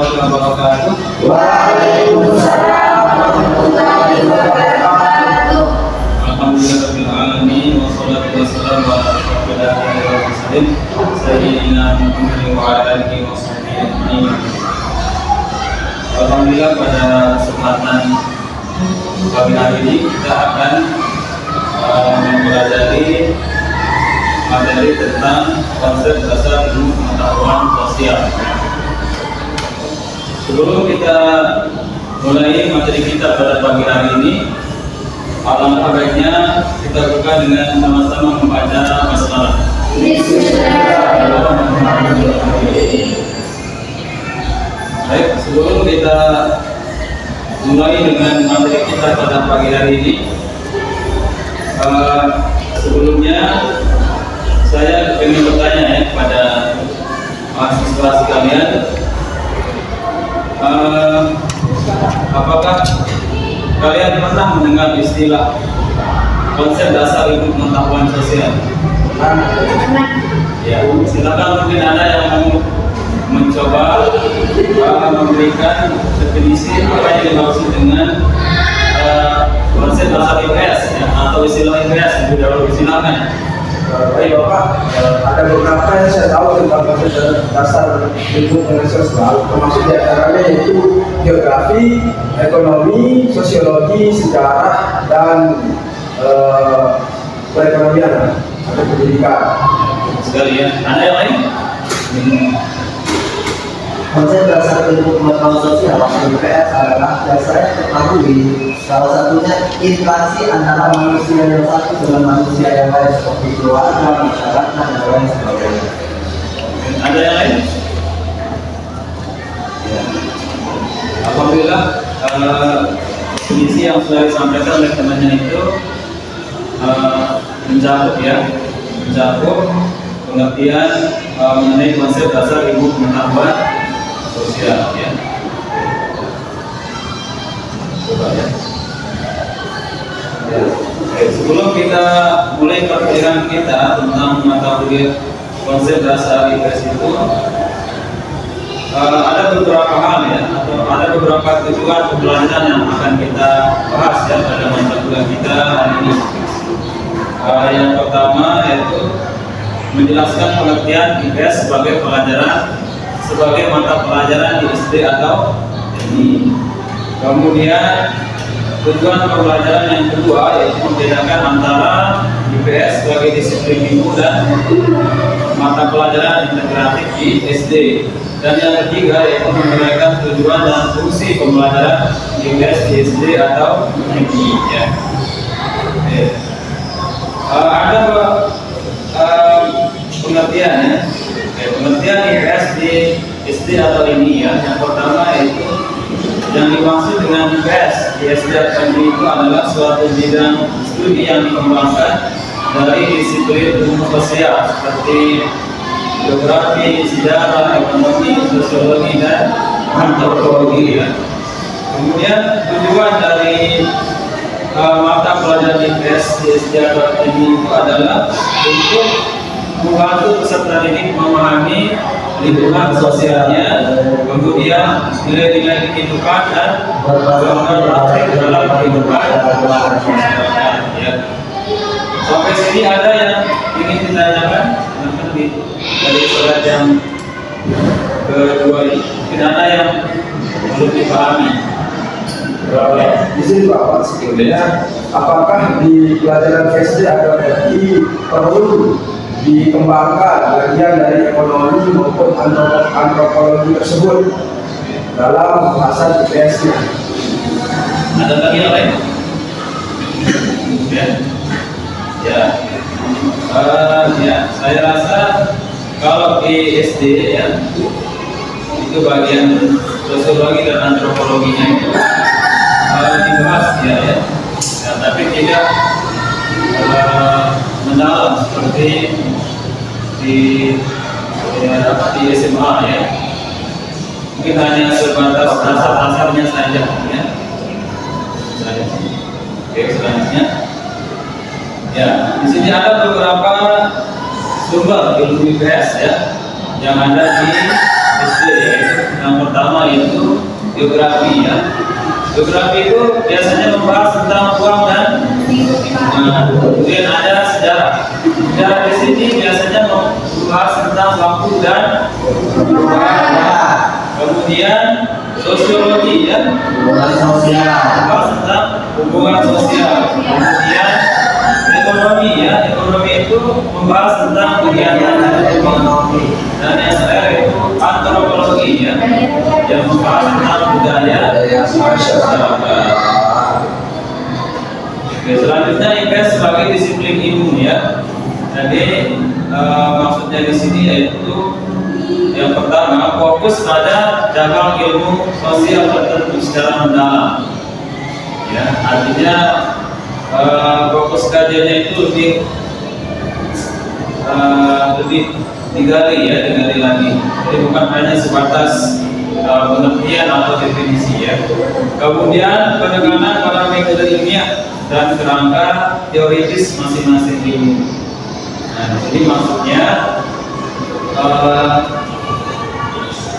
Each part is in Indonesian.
warahmatullahi wabarakatuh. Waalaikumsalam warahmatullahi wabarakatuh. Alhamdulillahirabbil alamin wassalatu wassalamu ala asyrofil anbiya'i wal mursalin sayyidina Muhammadin wa ala alihi washabbihi ajmain. Alhamdulillah, pada kesempatan pagi hari ini kita akan mempelajari materi tentang konsep dasar ilmu pengetahuan sosial. Sebelum kita mulai materi kita pada pagi hari ini, alangkah baiknya kita buka dengan sama-sama membaca basmalah. Baik, sebelum kita mulai dengan materi kita pada pagi hari ini, sebelumnya saya ingin bertanya ya kepada mahasiswa sekalian, apakah kalian pernah mendengar istilah konsep dasar ilmu pengetahuan sosial? Ya, silakan mungkin ada yang mau mencoba memberikan definisi apa yang dimaksud dengan konsep dasar IPS ya, atau istilah IPS yang dahulu. Silakan. Baik Bapak, ada beberapa yang saya tahu tentang konsep dasar ilmu pengetahuan sosial, termasuk diantaranya yaitu geografi, ekonomi, sosiologi, sejarah, dan perekonomian atau pendidikan. Sekalian, ada yang lain? Konsep dasar ilmu pengetahuan sosial (IPS) adalah dasar ketahui salah satunya interaksi antara manusia yang satu dengan manusia yang lain seperti keluarga, masyarakat, dan lain sebagainya. Ada yang lain? Ya. Alhamdulillah, definisi yang sudah disampaikan oleh temannya itu mencakup pengertian mengenai konsep dasar ilmu pengetahuan sosial ya. Coba ya. Oke, sebelum kita mulai perkuliahan kita tentang mata kuliah konsep dasar IPS itu, ada beberapa hal ya, atau ada beberapa tujuan pembelajaran yang akan kita bahas ya pada mata kuliah kita hari ini. Yang pertama yaitu menjelaskan pengertian IPS sebagai mata pelajaran di SD atau TNI. Kemudian tujuan pembelajaran yang kedua yaitu membedakan antara IPS sebagai disiplin ilmu dan mata pelajaran integratif di SD. Dan yang ketiga yaitu menguraikan tujuan dan fungsi pembelajaran IPS di SD atau TNI ya. Ada pengertian ya. Pengertian IPS di SD atau ini ya. Yang pertama yaitu yang dimaksud dengan IPS di SD atau ini itu adalah suatu bidang studi yang dikembangkan dari disiplin ilmu sosial seperti geografi, sejarah, ekonomi, sosiologi, dan antropologi ya. Kemudian tujuan dari mata pelajaran IPS di SD atau ini itu adalah untuk membantu peserta didik memahami lingkungan sosialnya, kemudian nilai-nilai kehidupan dan praktik dalam kehidupan masyarakat. Ya. Sampai sini ada yang ingin ditanyakan dari surat yang kedua ini? Mungkin ada yang belum dipahami. Di sini Bapak sebetulnya apakah di pelajaran SD atau TNI perlu dikembangkan bagian dari ekonomi maupun antropologi tersebut dalam pembahasan IPS-nya? Ada lagi yang lain? Ya. Ya, saya rasa kalau di SD ya itu bagian sosiologi dan antropologinya itu dibahas ya, tapi tidak mendalam seperti di SMA ya. Mungkin hanya sebatas dasar-dasarnya saja ya. Oke, selanjutnya ya, di sini ada beberapa sumber ilmu IPS ya yang ada di SD Yang pertama yaitu geografi ya. Geografi itu biasanya membahas tentang uang dan kemudian ada sejarah. Sejarah di sini biasanya membahas tentang waktu dan perubahan. Kemudian sosiologi ya, hubungan sosial, membahas tentang hubungan sosial. Kemudian ekonomi ya, ekonomi itu membahas tentang kegiatan ekonomi. Dan yang terakhir itu antropologi ya, yang membahas tentang budaya masyarakat. Oke, selanjutnya IPS sebagai disiplin ilmu ya. Jadi maksudnya di sini yaitu yang pertama fokus pada cabang ilmu sosial tertentu secara mendalam. Ya, artinya fokus kajiannya itu lebih digali lagi. Jadi bukan hanya sebatas pengertian atau definisi ya. Kemudian penekanan pada metode ilmiah dan kerangka teoritis masing-masing ilmu. Nah, jadi maksudnya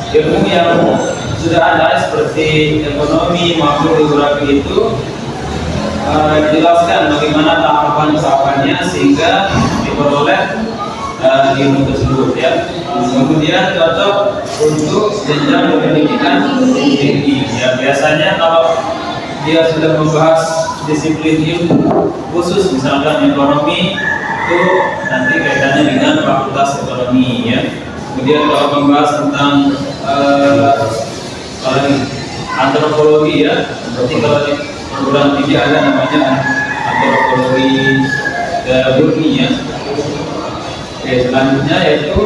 ilmu yang sudah ada seperti ekonomi maupun geografi itu dijelaskan bagaimana tahapan-tahapannya sehingga diperoleh ilmu tersebut ya. Kemudian cocok untuk jenjang pendidikan tinggi ya. Biasanya kalau dia sudah membahas disiplin ilmu khusus misalkan ekonomi itu nanti kaitannya dengan fakultas ekonomi ya. Kemudian kalau membahas tentang antropologi ya, berarti kalau di perguruan tinggi ada namanya antropologi bumi ya. Oke, selanjutnya yaitu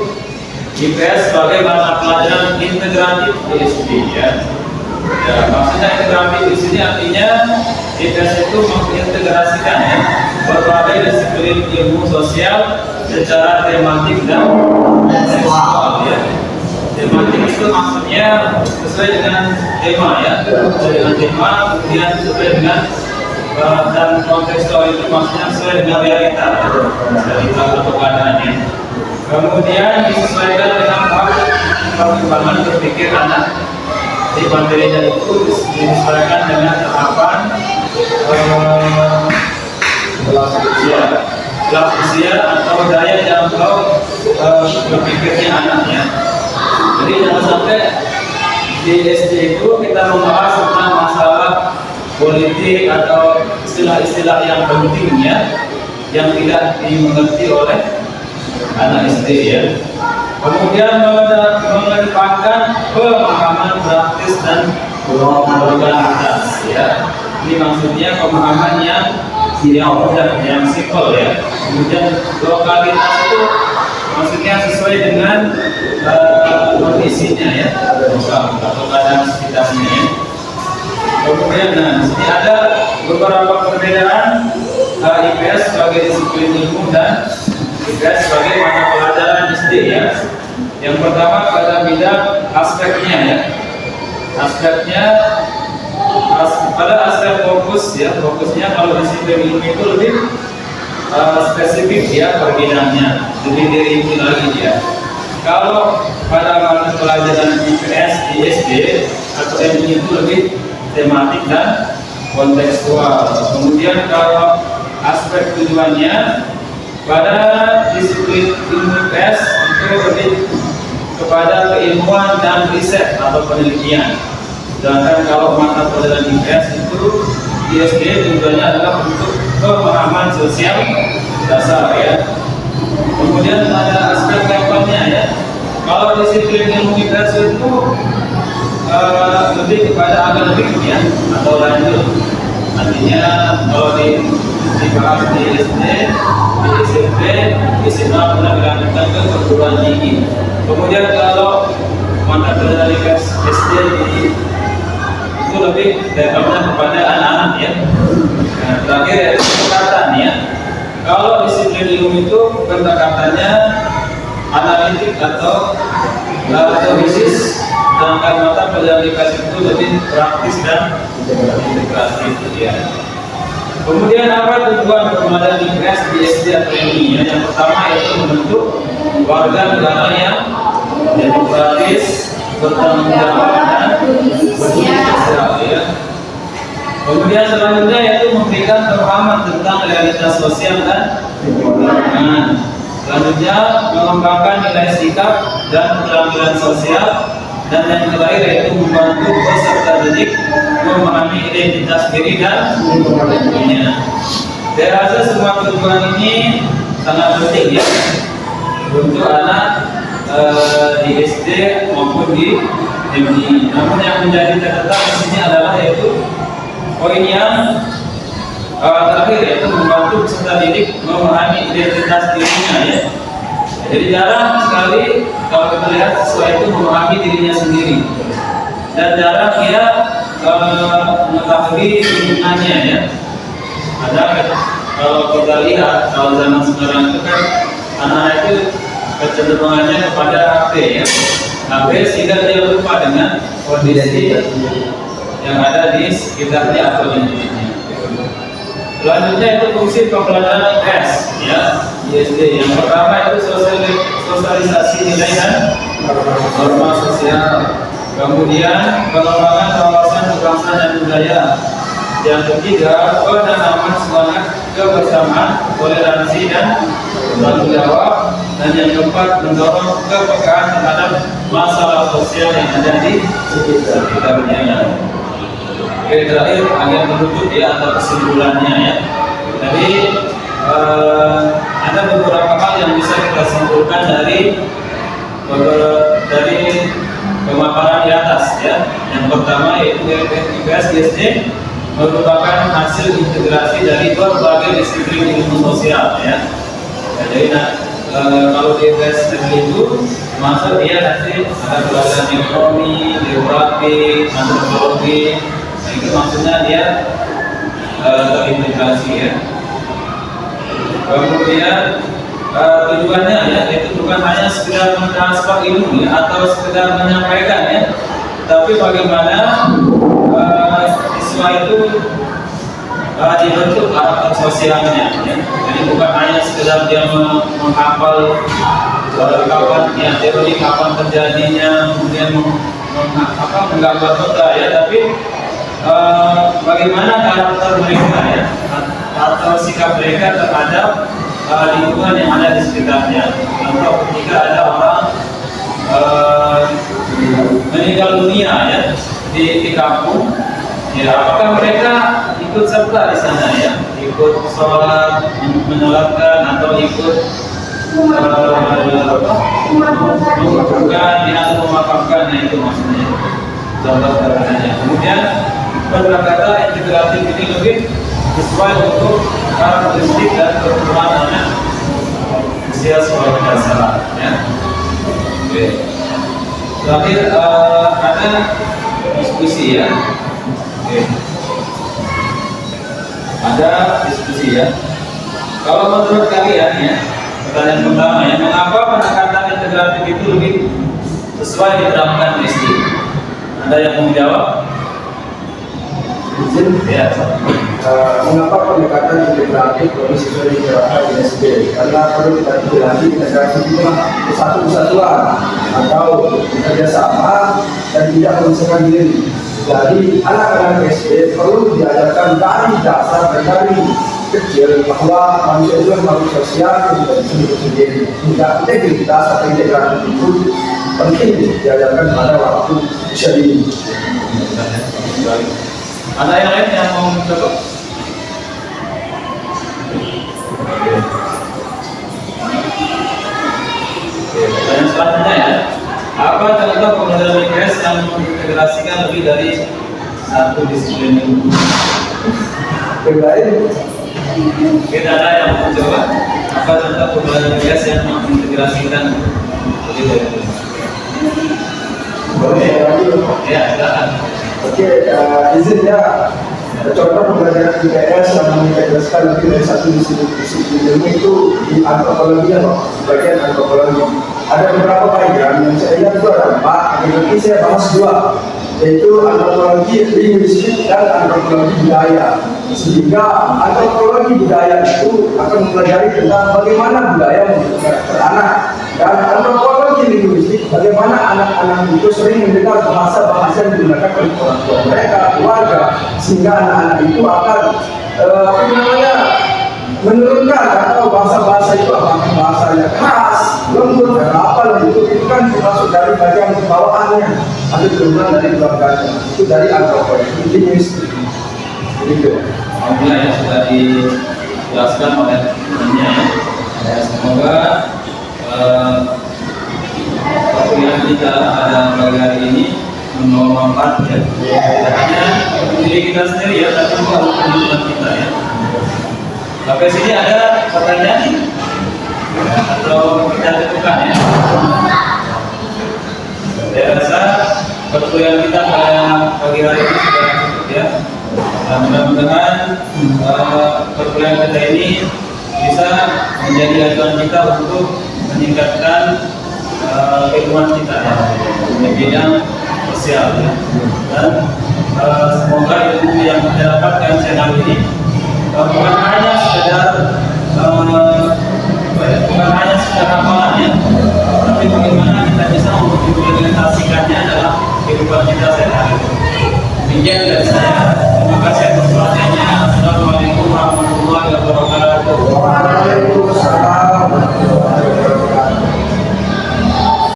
IPS sebagai mata pelajaran integratif PSD ya. Ya, maksudnya integratif di sini artinya IPS itu mengintegrasikan ya berbagai disiplin ilmu sosial secara tematik dan tekstual ya. Tematik itu maksudnya sesuai dengan tema ya, sesuai dengan tema, kemudian sesuai dengan dan kontekstual itu maksudnya sesuai dengan realita atau keadaannya. Kemudian disesuaikan dengan perkembangan berpikir anak. Di materinya itu disesuaikan dengan tahapan kelas usia atau daya jangkau berpikirnya anaknya. Jadi jangan sampai di SD itu kita membahas tentang masalah politik atau istilah-istilah yang pentingnya yang tidak dimengerti oleh anak SD ya. Kemudian mengedepankan pemahaman praktis dan organitas ya. Ini maksudnya pemahaman yang mudah, yang simpel ya. Kemudian lokalitas itu maksudnya sesuai dengan kondisinya ya, atau keadaan sekitarnya ya. Kemudian di sini ada beberapa perbedaan IPS sebagai disiplin ilmu dan IPS sebagai mata pelajaran SD ya. Yang pertama pada bidang aspeknya ya. Aspeknya pada aspek fokus ya. Fokusnya kalau disiplin ilmu itu lebih spesifik ya per bidangnya, lebih dirinci lagi ya. Kalau pada mata pelajaran IPS di SD atau MI itu lebih tematik dan kontekstual. Kemudian kalau aspek tujuannya pada disiplin ilmu IPS itu lebih kepada keilmuan dan riset atau penelitian. Sedangkan kalau mata pelajaran IPS itu di SD tujuannya adalah untuk pemahaman sosial dasar ya. Kemudian ada aspek kampanye ya. Kalau disiplin ilmu IPS itu lebih kepada akademik ya atau lanjut. Artinya kalau dibahas di SD, di SMP, di SMA pernah dilanjutkan ke perguruan tinggi. Kemudian kalau mata pelajaran IPS SD itu lebih kepada anak-anak ya. Nah, terakhir ya pendekatan ya. Kalau disiplin ilmu itu pendekatannya analitik atau teorisis, sedangkan mata pelajaran IPS itu lebih praktis dan integratif ya. Kemudian apa tujuan pembelajaran IPS di SD atau MI? Yang pertama yaitu membentuk warga negara yang demokratis, bertanggung jawab dan berbudi sosial ya. Kemudian selanjutnya yaitu memberikan pemahaman tentang realitas sosial dan lingkungan. Selanjutnya mengembangkan nilai sikap dan keterampilan sosial, dan yang terakhir yaitu membantu peserta didik memahami identitas diri dan lingkungannya. Saya rasa semua tujuan ini sangat penting ya untuk anak di SD maupun di MI. Namun yang menjadi catatan di sini adalah yaitu poin yang terakhir yaitu membantu peserta didik memahami identitas dirinya ya. Jadi jarang sekali kalau kita lihat siswa itu memahami dirinya sendiri, dan jarang dia mengetahui lingkungannya ya. Ada kalau kita lihat kalau zaman sekarang itu kan anak itu kecenderungannya kepada HP ya, HP sehingga dia lupa dengan kondisi yang ada di sekitarnya atau lingkungannya. Selanjutnya itu fungsi pembelajaran IPS ya di SD. Yang pertama itu sosialisasi nilai dan norma sosial. Kemudian pengembangan wawasan kebangsaan dan budaya. Yang ketiga, penanaman semangat kebersamaan, toleransi dan bertanggung jawab. Dan yang keempat, mendorong kepekaan terhadap masalah sosial yang ada di sekitarnya. Oke, terakhir agar menutup ya atau kesimpulannya ya. Jadi ada beberapa hal yang bisa kita simpulkan dari pemaparan di atas ya. Yang pertama yaitu IPS di SD merupakan hasil integrasi dari berbagai disiplin ilmu sosial ya. Jadi kalau di IPS itu masuk dia nanti ada pelajaran ekonomi, geografi, antropologi. Itu maksudnya dia terintegrasi ya. Kemudian tujuannya ya itu bukan hanya sekedar mentransfer ilmu ya atau sekedar menyampaikan ya, tapi bagaimana siswa itu dibentuk karakter sosialnya ya. Jadi bukan hanya sekedar dia menghafal kapan ya teori kapan terjadinya, kemudian menggambar kota ya, tapi bagaimana karakter mereka ya atau sikap mereka terhadap lingkungan yang ada di sekitarnya. Contoh ketika ada orang meninggal dunia ya di kampung ya, apakah mereka ikut serta di sana ya, ikut sholat, menyolatkan atau ikut memakamkan atau memakamkan, nah itu maksudnya contoh sederhananya. Kemudian berkata integratif ini lebih sesuai untuk karakteristik dan kebutuhan anak usia sekolah dasar ya. Oke. Terakhir ada diskusi ya. Oke. Ada diskusi ya. Kalau menurut kalian ya, pertanyaan pertama ya, mengapa pendekatan integratif itu lebih sesuai diterapkan di SD? Ada yang mau menjawab? Izin Ya. Mengapa pendekatan integratif lebih sesuai diterapkan di SD? Karena perlu kita lagi integrasi itu satu kesatuan atau kerjasama dan tidak memisahkan diri. Jadi anak-anak SD perlu diajarkan dari dasar dan dari kecil bahwa manusia itu makhluk sosial yang tidak bisa hidup sendiri. Hingga integritas atau integratif itu penting diajarkan pada waktu usia dini. Ada yang lain yang mau mencoba? Pertanyaan selanjutnya ya, apa contoh pembelajaran IPS yang mengintegrasikan lebih dari satu disiplin ilmu? Tidak ada yang mau mencoba? Apa contoh pembelajaran IPS yang mengintegrasikan lebih dari itu? Boleh lagi? Ya, silakan. Oke, izin ya. Contoh pembelajaran IPS yang mengintegrasikan lebih dari satu disiplin ilmu itu di antropologi ya, bagian antropologi. Ada beberapa bagian yang saya lihat itu ada 4, tapi saya bahas 2, yaitu antropologi linguistik dan antropologi budaya. Sehingga antropologi budaya itu akan mempelajari tentang bagaimana budaya membentuk karakter anak, dan antropologi psikologi linguistik, bagaimana anak-anak itu sering mendengar bahasa-bahasa yang digunakan oleh orang tua mereka, keluarga, sehingga anak-anak itu akan menurunkan atau bahasa-bahasa itu apakah bahasanya keras, lembut, dan apa itu kan termasuk dari bagian kebawaannya atau turunan dari keluarganya, itu dari antropologi linguistik. Begitu. Alhamdulillah ya sudah dijelaskan oleh temannya ya. Semoga perkuliahan kita pada pagi hari ini membawa manfaat ya. Artinya untuk diri kita sendiri ya, tapi juga untuk kehidupan kita ya. Sampai sini ada pertanyaan atau kita cukupkan ya. Saya rasa perkuliahan kita pada pagi hari ini sudah cukup ya. Dan mudah-mudahan perkuliahan kita ini bisa menjadi acuan kita untuk meningkatkan kehidupan kita ya, di bidang sosial ya. Dan semoga ilmu yang kita dapatkan channel ini bukan hanya sekedar bukan hanya sekedar hafalannya, tapi bagaimana kita bisa mengimplementasikannya dalam kehidupan kita sehari-hari. Demikian dari saya. Terima kasih atas perhatiannya. Assalamualaikum warahmatullahi wabarakatuh. Waalaikumsalam.